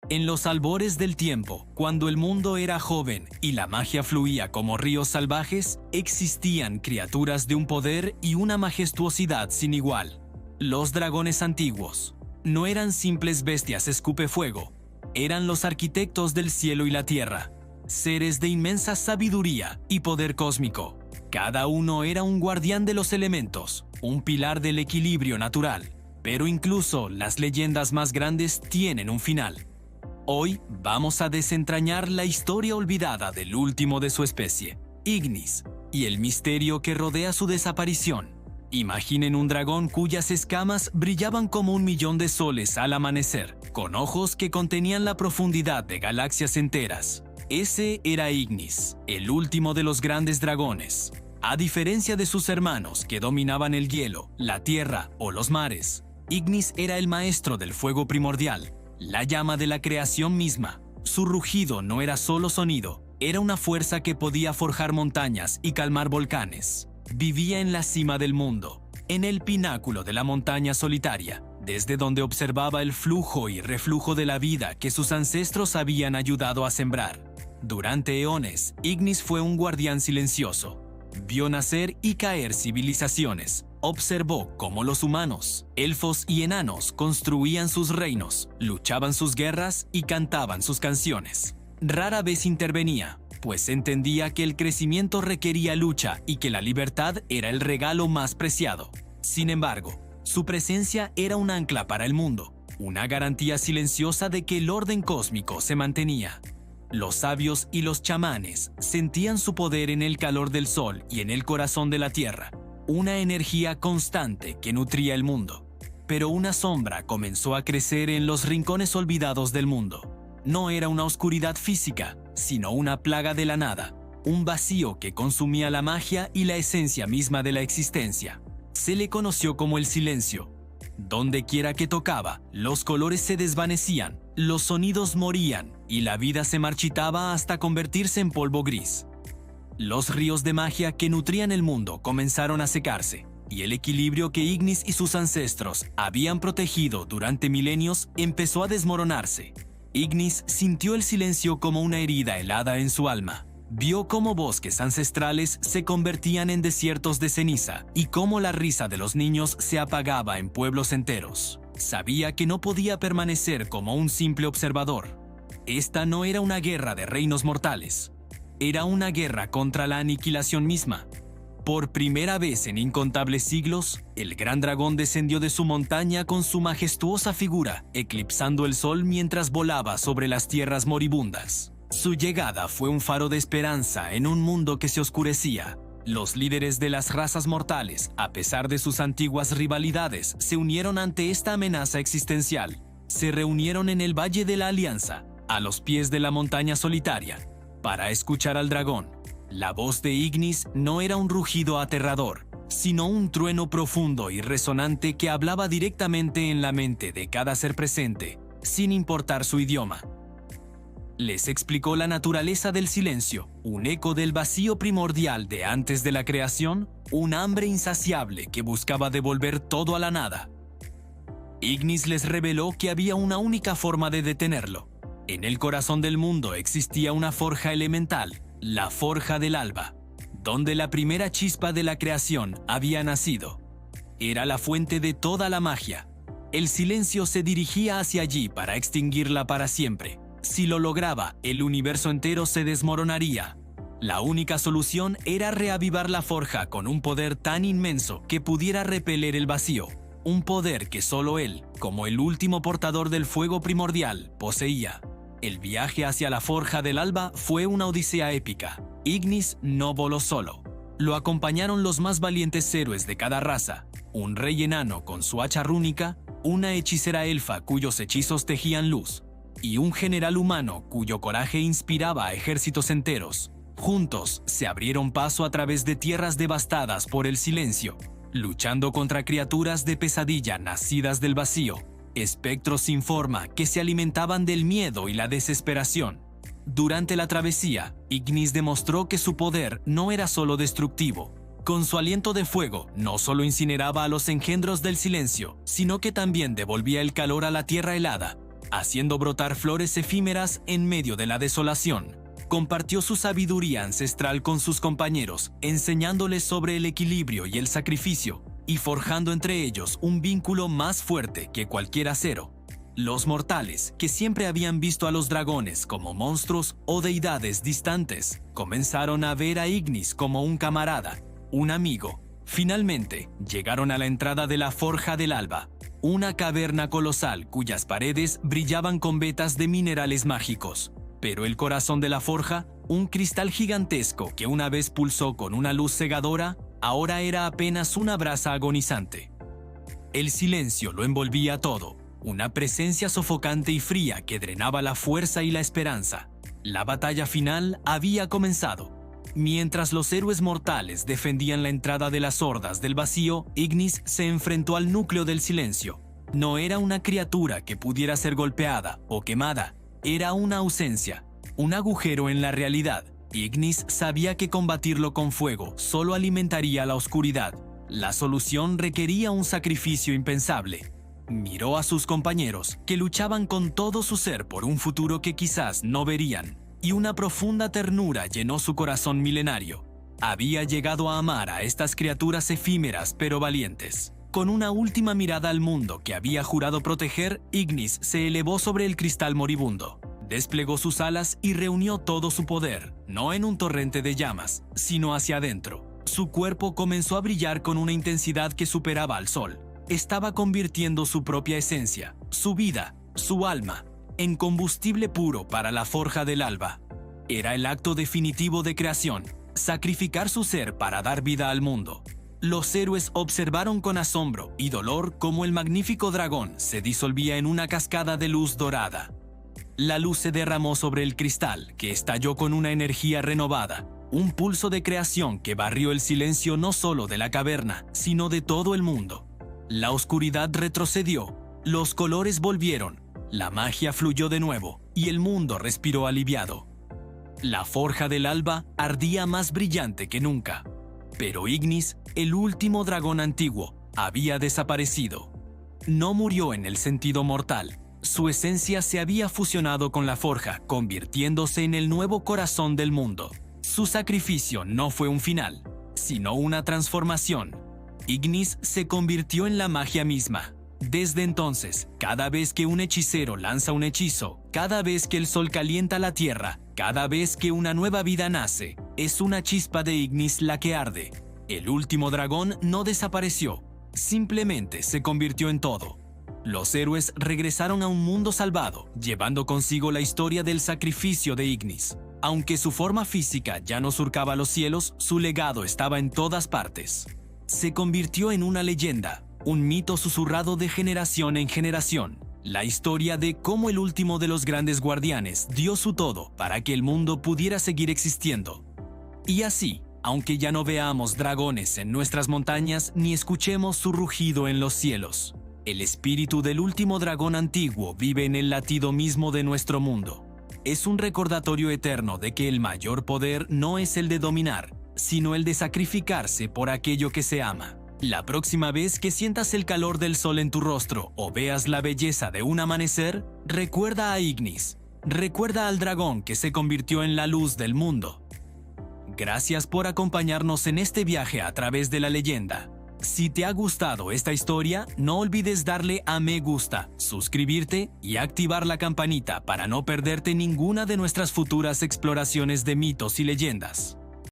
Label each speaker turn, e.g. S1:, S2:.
S1: En los albores del tiempo, cuando el mundo era joven y la magia fluía como ríos salvajes, existían criaturas de un poder y una majestuosidad sin igual. Los dragones antiguos no eran simples bestias escupefuego, eran los arquitectos del cielo y la tierra, seres de inmensa sabiduría y poder cósmico. Cada uno era un guardián de los elementos, un pilar del equilibrio natural. Pero incluso las leyendas más grandes tienen un final. Hoy vamos a desentrañar la historia olvidada del último de su especie, Ignis, y el misterio que rodea su desaparición. Imaginen un dragón cuyas escamas brillaban como 1.000.000 de soles al amanecer, con ojos que contenían la profundidad de galaxias enteras. Ese era Ignis, el último de los grandes dragones. A diferencia de sus hermanos que dominaban el hielo, la tierra o los mares, Ignis era el maestro del fuego primordial, la llama de la creación misma. Su rugido no era solo sonido, era una fuerza que podía forjar montañas y calmar volcanes. Vivía en la cima del mundo, en el pináculo de la montaña solitaria, desde donde observaba el flujo y reflujo de la vida que sus ancestros habían ayudado a sembrar. Durante eones, Ignis fue un guardián silencioso. Vio nacer y caer civilizaciones. Observó cómo los humanos, elfos y enanos construían sus reinos, luchaban sus guerras y cantaban sus canciones. Rara vez intervenía, pues entendía que el crecimiento requería lucha y que la libertad era el regalo más preciado. Sin embargo, su presencia era un ancla para el mundo, una garantía silenciosa de que el orden cósmico se mantenía. Los sabios y los chamanes sentían su poder en el calor del sol y en el corazón de la tierra, una energía constante que nutría el mundo. Pero una sombra comenzó a crecer en los rincones olvidados del mundo. No era una oscuridad física, sino una plaga de la nada, un vacío que consumía la magia y la esencia misma de la existencia. Se le conoció como el silencio. Donde quiera que tocaba, los colores se desvanecían, los sonidos morían y la vida se marchitaba hasta convertirse en polvo gris. Los ríos de magia que nutrían el mundo comenzaron a secarse, y el equilibrio que Ignis y sus ancestros habían protegido durante milenios empezó a desmoronarse. Ignis sintió el silencio como una herida helada en su alma. Vio cómo bosques ancestrales se convertían en desiertos de ceniza y cómo la risa de los niños se apagaba en pueblos enteros. Sabía que no podía permanecer como un simple observador. Esta no era una guerra de reinos mortales. Era una guerra contra la aniquilación misma. Por primera vez en incontables siglos, el gran dragón descendió de su montaña con su majestuosa figura, eclipsando el sol mientras volaba sobre las tierras moribundas. Su llegada fue un faro de esperanza en un mundo que se oscurecía. Los líderes de las razas mortales, a pesar de sus antiguas rivalidades, se unieron ante esta amenaza existencial. Se reunieron en el Valle de la Alianza, a los pies de la montaña solitaria, para escuchar al dragón. La voz de Ignis no era un rugido aterrador, sino un trueno profundo y resonante que hablaba directamente en la mente de cada ser presente, sin importar su idioma. Les explicó la naturaleza del silencio, un eco del vacío primordial de antes de la creación, un hambre insaciable que buscaba devolver todo a la nada. Ignis les reveló que había una única forma de detenerlo. En el corazón del mundo existía una forja elemental, la Forja del Alba, donde la primera chispa de la creación había nacido. Era la fuente de toda la magia. El silencio se dirigía hacia allí para extinguirla para siempre. Si lo lograba, el universo entero se desmoronaría. La única solución era reavivar la forja con un poder tan inmenso que pudiera repeler el vacío. Un poder que solo él, como el último portador del fuego primordial, poseía. El viaje hacia la Forja del Alba fue una odisea épica. Ignis no voló solo. Lo acompañaron los más valientes héroes de cada raza, un rey enano con su hacha rúnica, una hechicera elfa cuyos hechizos tejían luz, y un general humano cuyo coraje inspiraba a ejércitos enteros. Juntos se abrieron paso a través de tierras devastadas por el silencio, luchando contra criaturas de pesadilla nacidas del vacío. Espectros sin forma que se alimentaban del miedo y la desesperación. Durante la travesía, Ignis demostró que su poder no era solo destructivo. Con su aliento de fuego, no solo incineraba a los engendros del silencio, sino que también devolvía el calor a la tierra helada. haciendo brotar flores efímeras en medio de la desolación. Compartió su sabiduría ancestral con sus compañeros, enseñándoles sobre el equilibrio y el sacrificio, y forjando entre ellos un vínculo más fuerte que cualquier acero. Los mortales, que siempre habían visto a los dragones como monstruos o deidades distantes, comenzaron a ver a Ignis como un camarada, un amigo. Finalmente, llegaron a la entrada de la Forja del Alba, una caverna colosal cuyas paredes brillaban con vetas de minerales mágicos. Pero el corazón de la forja, un cristal gigantesco que una vez pulsó con una luz cegadora, ahora era apenas una brasa agonizante. El silencio lo envolvía todo, una presencia sofocante y fría que drenaba la fuerza y la esperanza. La batalla final había comenzado. Mientras los héroes mortales defendían la entrada de las hordas del vacío, Ignis se enfrentó al núcleo del silencio. No era una criatura que pudiera ser golpeada o quemada, era una ausencia, un agujero en la realidad. Ignis sabía que combatirlo con fuego solo alimentaría la oscuridad. La solución requería un sacrificio impensable. Miró a sus compañeros, que luchaban con todo su ser por un futuro que quizás no verían, y una profunda ternura llenó su corazón milenario. Había llegado a amar a estas criaturas efímeras pero valientes. Con una última mirada al mundo que había jurado proteger, Ignis se elevó sobre el cristal moribundo. Desplegó sus alas y reunió todo su poder, no en un torrente de llamas, sino hacia adentro. Su cuerpo comenzó a brillar con una intensidad que superaba al sol. Estaba convirtiendo su propia esencia, su vida, su alma, en combustible puro para la Forja del Alba. Era el acto definitivo de creación, sacrificar su ser para dar vida al mundo. Los héroes observaron con asombro y dolor cómo el magnífico dragón se disolvía en una cascada de luz dorada. La luz se derramó sobre el cristal, que estalló con una energía renovada, un pulso de creación que barrió el silencio no solo de la caverna, sino de todo el mundo. La oscuridad retrocedió, los colores volvieron, la magia fluyó de nuevo y el mundo respiró aliviado. La Forja del Alba ardía más brillante que nunca. Pero Ignis, el último dragón antiguo, había desaparecido. No murió en el sentido mortal. Su esencia se había fusionado con la forja, convirtiéndose en el nuevo corazón del mundo. Su sacrificio no fue un final, sino una transformación. Ignis se convirtió en la magia misma. Desde entonces, cada vez que un hechicero lanza un hechizo, cada vez que el sol calienta la tierra, cada vez que una nueva vida nace, es una chispa de Ignis la que arde. El último dragón no desapareció, simplemente se convirtió en todo. Los héroes regresaron a un mundo salvado, llevando consigo la historia del sacrificio de Ignis. Aunque su forma física ya no surcaba los cielos, su legado estaba en todas partes. Se convirtió en una leyenda, un mito susurrado de generación en generación. La historia de cómo el último de los grandes guardianes dio su todo para que el mundo pudiera seguir existiendo. Y así, aunque ya no veamos dragones en nuestras montañas ni escuchemos su rugido en los cielos, el espíritu del último dragón antiguo vive en el latido mismo de nuestro mundo. Es un recordatorio eterno de que el mayor poder no es el de dominar, sino el de sacrificarse por aquello que se ama. La próxima vez que sientas el calor del sol en tu rostro o veas la belleza de un amanecer, recuerda a Ignis. Recuerda al dragón que se convirtió en la luz del mundo. Gracias por acompañarnos en este viaje a través de la leyenda. Si te ha gustado esta historia, no olvides darle a me gusta, suscribirte y activar la campanita para no perderte ninguna de nuestras futuras exploraciones de mitos y leyendas.